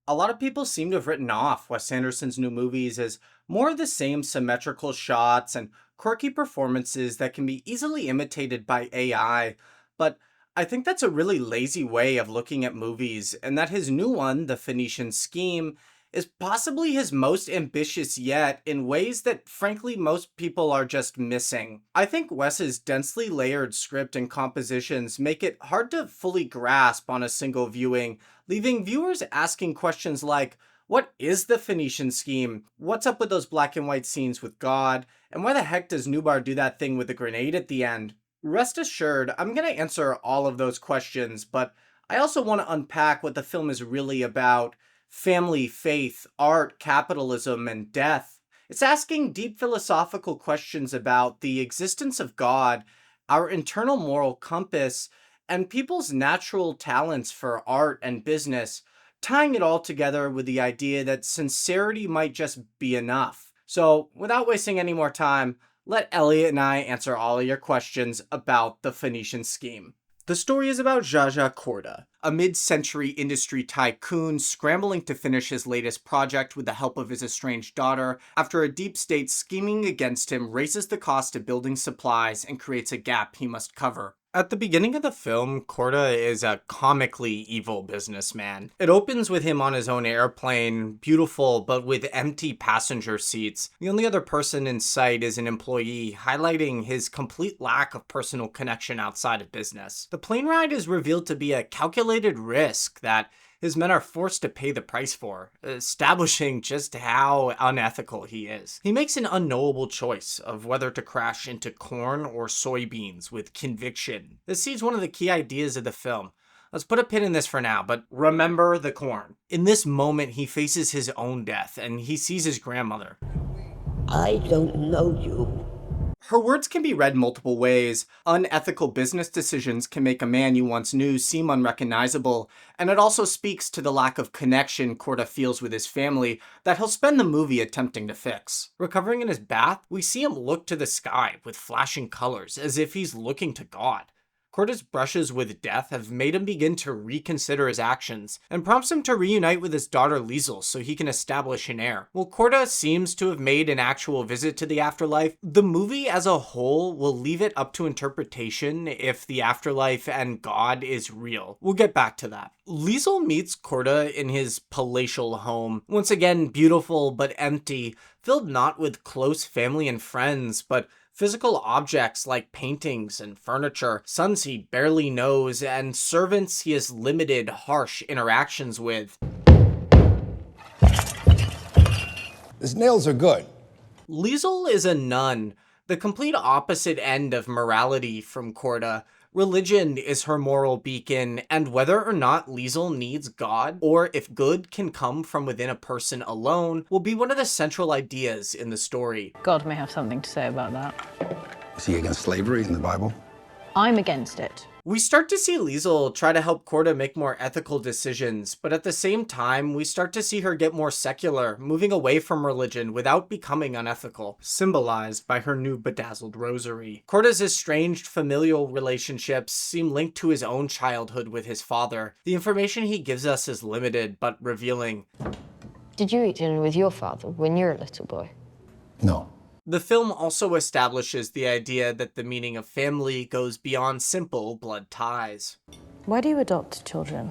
A lot of people seem to have written off Wes Anderson's new movies as more of the same symmetrical shots and quirky performances that can be easily imitated by AI. But I think that's a really lazy way of looking at movies, and that his new one, The Phoenician Scheme, is possibly his most ambitious yet in ways that frankly most people are just missing. I think Wes's densely layered script and compositions make it hard to fully grasp on a single viewing, leaving viewers asking questions like, what is the Phoenician scheme? What's up with those black and white scenes with God? And why the heck does Nubar do that thing with the grenade at the end? Rest assured, I'm going to answer all of those questions, but I also want to unpack what the film is really about: family, faith, art, capitalism, and death. It's asking deep philosophical questions about the existence of God, our internal moral compass, and people's natural talents for art and business, tying it all together with the idea that sincerity might just be enough. So, without wasting any more time, let Elliot and I answer all of your questions about the Phoenician scheme. The story is about Jaja Korda, a mid-century industry tycoon scrambling to finish his latest project with the help of his estranged daughter after a deep state scheming against him raises the cost of building supplies and creates a gap he must cover. At the beginning of the film, Korda is a comically evil businessman. It opens with him on his own airplane, beautiful but with empty passenger seats. The only other person in sight is an employee, highlighting his complete lack of personal connection outside of business. The plane ride is revealed to be a calculated risk that his men are forced to pay the price for, establishing just how unethical he is. He makes an unknowable choice of whether to crash into corn or soybeans with conviction. This sees one of the key ideas of the film. Let's put a pin in this for now, but remember the corn. In this moment, he faces his own death, and he sees his grandmother. I don't know you. Her words can be read multiple ways. Unethical business decisions can make a man you once knew seem unrecognizable, and it also speaks to the lack of connection Korda feels with his family that he'll spend the movie attempting to fix. Recovering in his bath, we see him look to the sky with flashing colors, as if he's looking to God. Korda's brushes with death have made him begin to reconsider his actions, and prompts him to reunite with his daughter Liesel so he can establish an heir. While Korda seems to have made an actual visit to the afterlife, the movie as a whole will leave it up to interpretation if the afterlife and God is real. We'll get back to that. Liesel meets Korda in his palatial home, once again beautiful but empty, filled not with close family and friends, but physical objects like paintings and furniture, sons he barely knows, and servants he has limited, harsh interactions with. His nails are good. Liesel is a nun, the complete opposite end of morality from Korda. Religion is her moral beacon, and whether or not Liesel needs God, or if good can come from within a person alone, will be one of the central ideas in the story. God may have something to say about that. Is he against slavery in the Bible? I'm against it. We start to see Liesel try to help Korda make more ethical decisions, but at the same time, we start to see her get more secular, moving away from religion without becoming unethical, symbolized by her new bedazzled rosary. Korda's estranged familial relationships seem linked to his own childhood with his father. The information he gives us is limited, but revealing. Did you eat dinner with your father when you were a little boy? No. The film also establishes the idea that the meaning of family goes beyond simple blood ties. Why do you adopt children?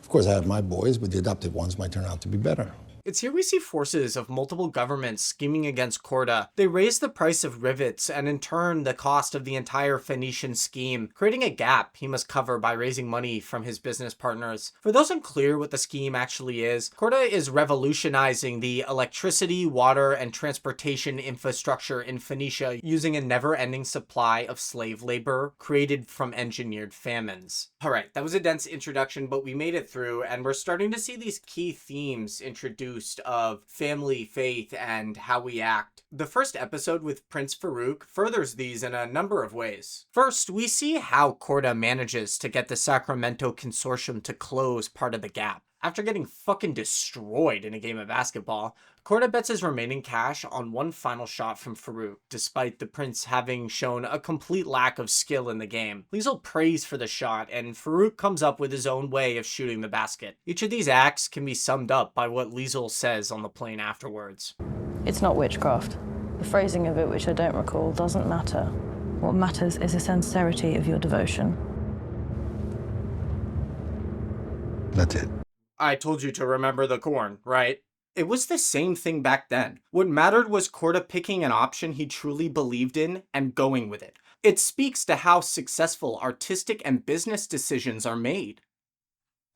Of course, I have my boys, but the adopted ones might turn out to be better. It's here we see forces of multiple governments scheming against Korda. They raise the price of rivets and in turn the cost of the entire Phoenician scheme, creating a gap he must cover by raising money from his business partners. For those unclear what the scheme actually is, Korda is revolutionizing the electricity, water, and transportation infrastructure in Phoenicia using a never-ending supply of slave labor created from engineered famines. Alright, that was a dense introduction, but we made it through, and we're starting to see these key themes introduced of family, faith, and how we act. The first episode with Prince Farouk furthers these in a number of ways. First, we see how Korda manages to get the Sacramento Consortium to close part of the gap. After getting fucking destroyed in a game of basketball, Korda bets his remaining cash on one final shot from Farouk, despite the prince having shown a complete lack of skill in the game. Liesl prays for the shot, and Farouk comes up with his own way of shooting the basket. Each of these acts can be summed up by what Liesl says on the plane afterwards. It's not witchcraft. The phrasing of it, which I don't recall, doesn't matter. What matters is the sincerity of your devotion. That's it. I told you to remember the corn, right? It was the same thing back then. What mattered was Korda picking an option he truly believed in and going with it. It speaks to how successful artistic and business decisions are made.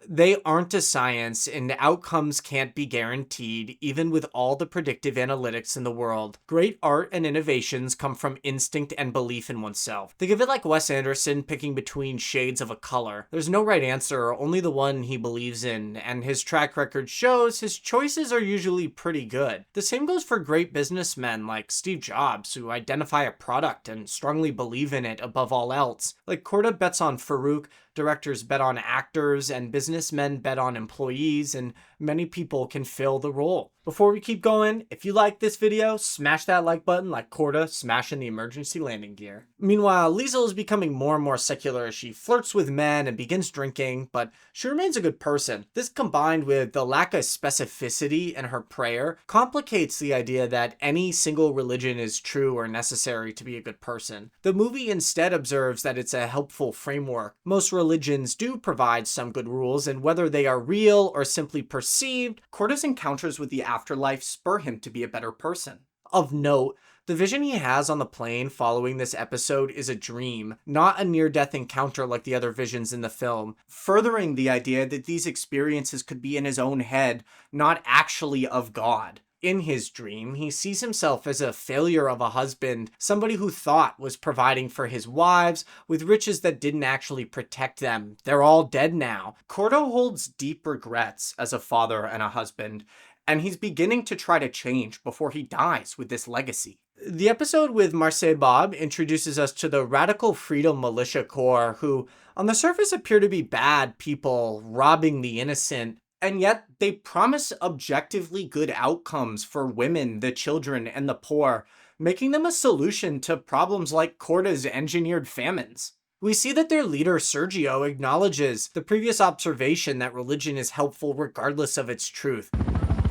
They aren't a science, and outcomes can't be guaranteed, even with all the predictive analytics in the world. Great art and innovations come from instinct and belief in oneself. Think of it like Wes Anderson picking between shades of a color. There's no right answer, only the one he believes in, and his track record shows his choices are usually pretty good. The same goes for great businessmen like Steve Jobs, who identify a product and strongly believe in it above all else. Like Korda bets on Farouk, directors bet on actors, and businessmen bet on employees, and many people can fill the role. Before we keep going, if you like this video, smash that like button like Korda smashing the emergency landing gear. Meanwhile, Liesl is becoming more and more secular as she flirts with men and begins drinking, but she remains a good person. This, combined with the lack of specificity in her prayer, complicates the idea that any single religion is true or necessary to be a good person. The movie instead observes that it's a helpful framework. Most religions do provide some good rules, and whether they are real or simply perceived, Korda's encounters with the afterlife spur him to be a better person. Of note, the vision he has on the plane following this episode is a dream, not a near-death encounter like the other visions in the film, furthering the idea that these experiences could be in his own head, not actually of God. In his dream, he sees himself as a failure of a husband, somebody who thought was providing for his wives, with riches that didn't actually protect them. They're all dead now. Korda holds deep regrets as a father and a husband, and he's beginning to try to change before he dies with this legacy. The episode with Marseille Bob introduces us to the Radical Freedom Militia Corps, who on the surface appear to be bad people robbing the innocent, and yet they promise objectively good outcomes for women, the children, and the poor, making them a solution to problems like Korda's engineered famines. We see that their leader, Sergio, acknowledges the previous observation that religion is helpful regardless of its truth.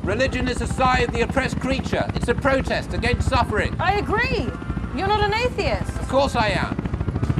Religion is a sigh of the oppressed creature. It's a protest against suffering. I agree. You're not an atheist. Of course I am.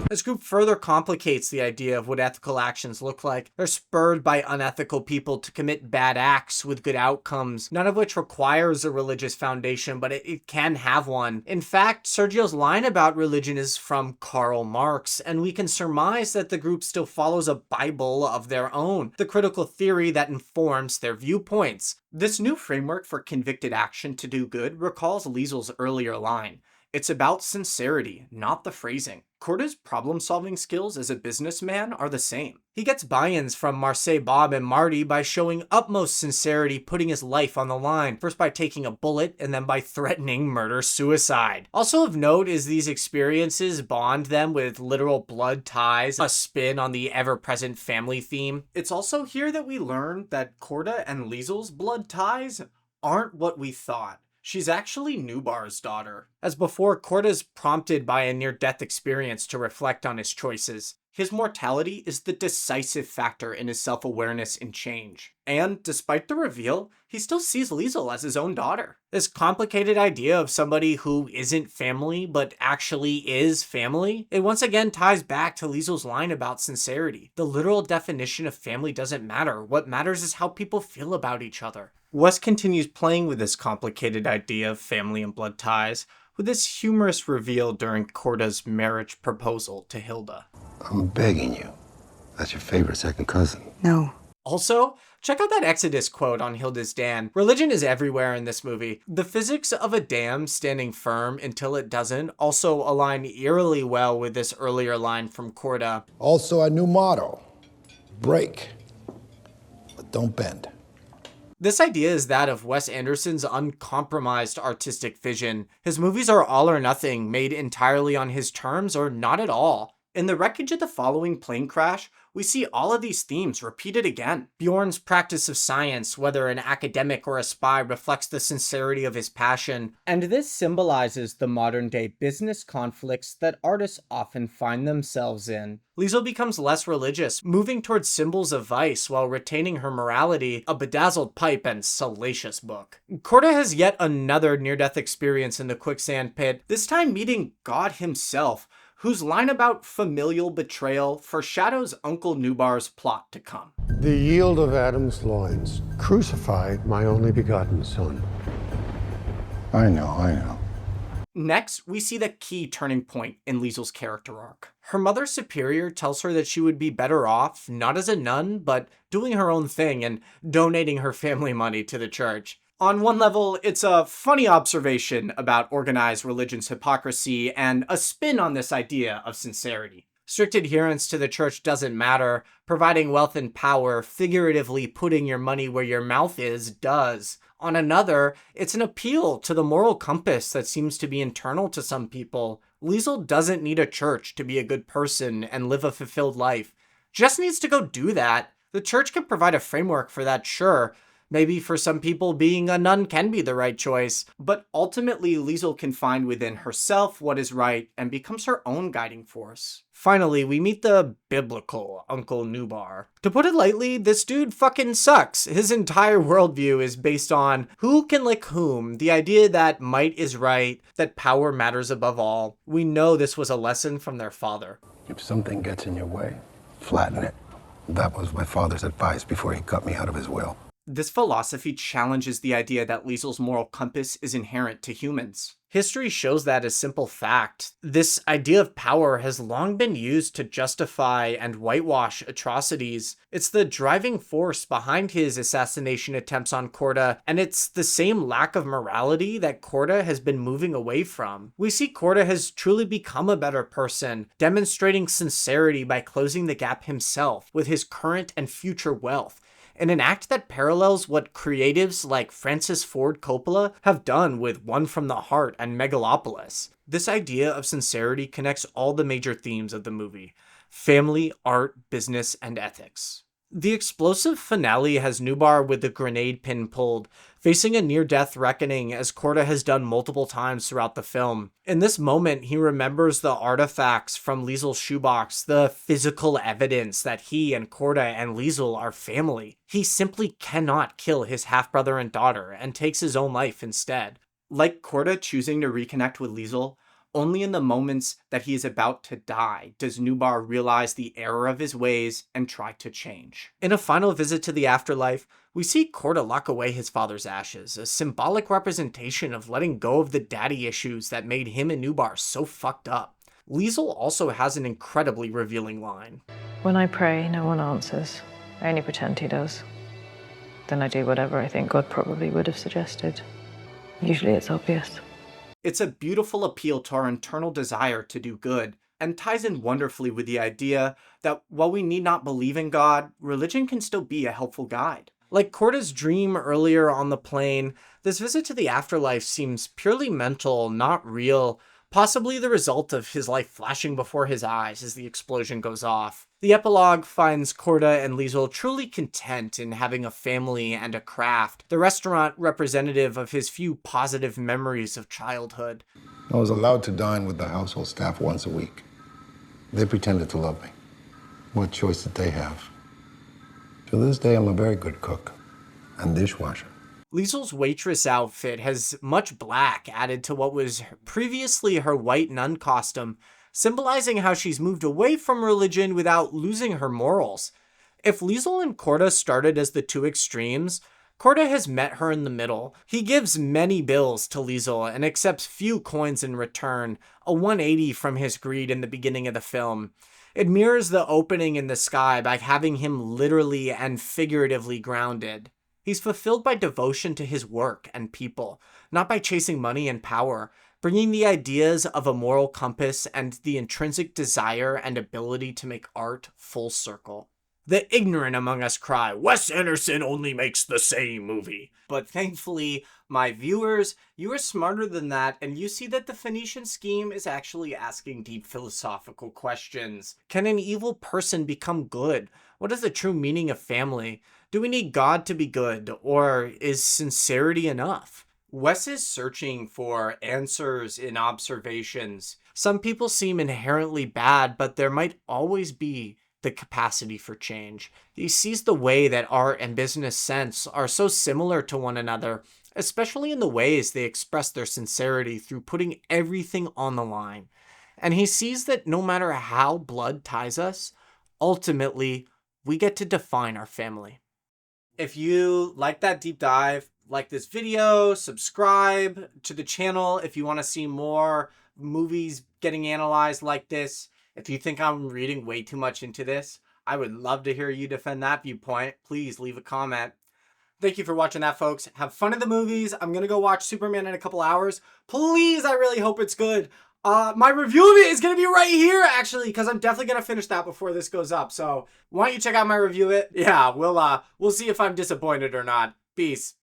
This group further complicates the idea of what ethical actions look like. They're spurred by unethical people to commit bad acts with good outcomes, none of which requires a religious foundation, but it can have one. In fact, Sergio's line about religion is from Karl Marx, and we can surmise that the group still follows a Bible of their own, the critical theory that informs their viewpoints. This new framework for convicted action to do good recalls Liesl's earlier line. It's about sincerity, not the phrasing. Korda's problem-solving skills as a businessman are the same. He gets buy-ins from Marseille Bob and Marty by showing utmost sincerity, putting his life on the line, first by taking a bullet and then by threatening murder-suicide. Also of note is these experiences bond them with literal blood ties, a spin on the ever-present family theme. It's also here that we learn that Korda and Liesl's blood ties aren't what we thought. She's actually Nubar's daughter. As before, Korda's prompted by a near-death experience to reflect on his choices. His mortality is the decisive factor in his self-awareness and change. And despite the reveal, he still sees Liesl as his own daughter. This complicated idea of somebody who isn't family but actually is family, it once again ties back to Liesl's line about sincerity. The literal definition of family doesn't matter. What matters is how people feel about each other. Wes continues playing with this complicated idea of family and blood ties, with this humorous reveal during Korda's marriage proposal to Hilda. I'm begging you. That's your favorite second cousin. No. Also, check out that Exodus quote on Hilda's dam. Religion is everywhere in this movie. The physics of a dam standing firm until it doesn't also align eerily well with this earlier line from Korda. Also, a new motto: break, but don't bend. This idea is that of Wes Anderson's uncompromised artistic vision. His movies are all or nothing, made entirely on his terms or not at all. In the wreckage of the following plane crash, we see all of these themes repeated again. Bjorn's practice of science, whether an academic or a spy, reflects the sincerity of his passion, and this symbolizes the modern-day business conflicts that artists often find themselves in. Liesel becomes less religious, moving towards symbols of vice while retaining her morality, a bedazzled pipe, and salacious book. Corda has yet another near-death experience in the quicksand pit, this time meeting God himself, whose line about familial betrayal foreshadows Uncle Nubar's plot to come. The yield of Adam's loins crucified my only begotten son. I know. Next, we see the key turning point in Liesel's character arc. Her mother superior tells her that she would be better off, not as a nun, but doing her own thing and donating her family money to the church. On one level, it's a funny observation about organized religion's hypocrisy and a spin on this idea of sincerity. Strict adherence to the church doesn't matter. Providing wealth and power, figuratively putting your money where your mouth is, does. On another, it's an appeal to the moral compass that seems to be internal to some people. Liesel doesn't need a church to be a good person and live a fulfilled life. Just needs to go do that. The church can provide a framework for that, sure. Maybe for some people, being a nun can be the right choice, but ultimately Liesel can find within herself what is right and becomes her own guiding force. Finally, we meet the biblical Uncle Nubar. To put it lightly, this dude fucking sucks. His entire worldview is based on who can lick whom, the idea that might is right, that power matters above all. We know this was a lesson from their father. If something gets in your way, flatten it. That was my father's advice before he cut me out of his will. This philosophy challenges the idea that Liesel's moral compass is inherent to humans. History shows that as simple fact. This idea of power has long been used to justify and whitewash atrocities. It's the driving force behind his assassination attempts on Corda, and it's the same lack of morality that Corda has been moving away from. We see Corda has truly become a better person, demonstrating sincerity by closing the gap himself with his current and future wealth, in an act that parallels what creatives like Francis Ford Coppola have done with One from the Heart and Megalopolis. This idea of sincerity connects all the major themes of the movie: family, art, business, and ethics. The explosive finale has Nubar with the grenade pin pulled, facing a near-death reckoning as Corda has done multiple times throughout the film. In this moment, he remembers the artifacts from Liesel's shoebox, the physical evidence that he and Corda and Liesel are family. He simply cannot kill his half-brother and daughter and takes his own life instead. Like Corda choosing to reconnect with Liesel, only in the moments that he is about to die does Nubar realize the error of his ways and try to change. In a final visit to the afterlife, we see Corda lock away his father's ashes, a symbolic representation of letting go of the daddy issues that made him and Nubar so fucked up. Liesel also has an incredibly revealing line. When I pray, no one answers. I only pretend he does. Then I do whatever I think God probably would have suggested. Usually it's obvious. It's a beautiful appeal to our internal desire to do good, and ties in wonderfully with the idea that while we need not believe in God, religion can still be a helpful guide. Like Corda's dream earlier on the plane, this visit to the afterlife seems purely mental, not real, possibly the result of his life flashing before his eyes as the explosion goes off. The epilogue finds Corda and Liesel truly content in having a family and a craft, the restaurant representative of his few positive memories of childhood. I was allowed to dine with the household staff once a week. They pretended to love me. What choice did they have? To this day, I'm a very good cook and dishwasher. Liesel's waitress outfit has much black added to what was previously her white nun costume, symbolizing how she's moved away from religion without losing her morals. If Liesel and Corda started as the two extremes, Corda has met her in the middle. He gives many bills to Liesel and accepts few coins in return, a 180 from his greed in the beginning of the film. It mirrors the opening in the sky by having him literally and figuratively grounded. He's fulfilled by devotion to his work and people, not by chasing money and power, bringing the ideas of a moral compass and the intrinsic desire and ability to make art full circle. The ignorant among us cry, Wes Anderson only makes the same movie. But thankfully, my viewers, you are smarter than that, and you see that the Phoenician Scheme is actually asking deep philosophical questions. Can an evil person become good? What is the true meaning of family? Do we need God to be good, or is sincerity enough? Wes is searching for answers in observations. Some people seem inherently bad, but there might always be the capacity for change. He sees the way that art and business sense are so similar to one another, especially in the ways they express their sincerity through putting everything on the line. And he sees that no matter how blood ties us, ultimately, we get to define our family. If you like that deep dive, like this video, subscribe to the channel if you want to see more movies getting analyzed like this. If you think I'm reading way too much into this, I would love to hear you defend that viewpoint. Please leave a comment. Thank you for watching that, folks. Have fun in the movies. I'm going to go watch Superman in a couple hours. Please, I really hope it's good. My review of it is going to be right here, actually, because I'm definitely going to finish that before this goes up. So why don't you check out my review of it? Yeah, we'll see if I'm disappointed or not. Peace.